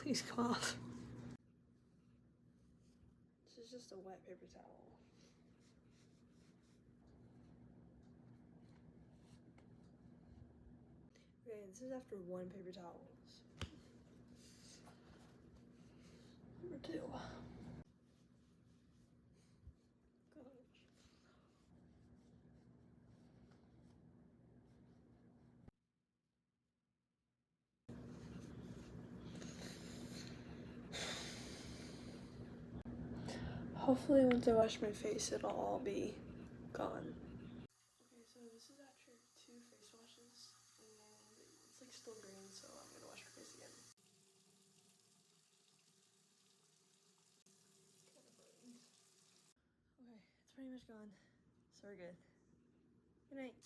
Please come off. This is just a wet paper towel. Okay, this is after 1 paper towels. Number 2. Gosh. Hopefully once I wash my face, it'll all be gone. Okay, so this is after 2 face washes, and it's like still green, so I'm gonna wash my face again. Kind of burns. Okay, it's pretty much gone, so we're good. Good night.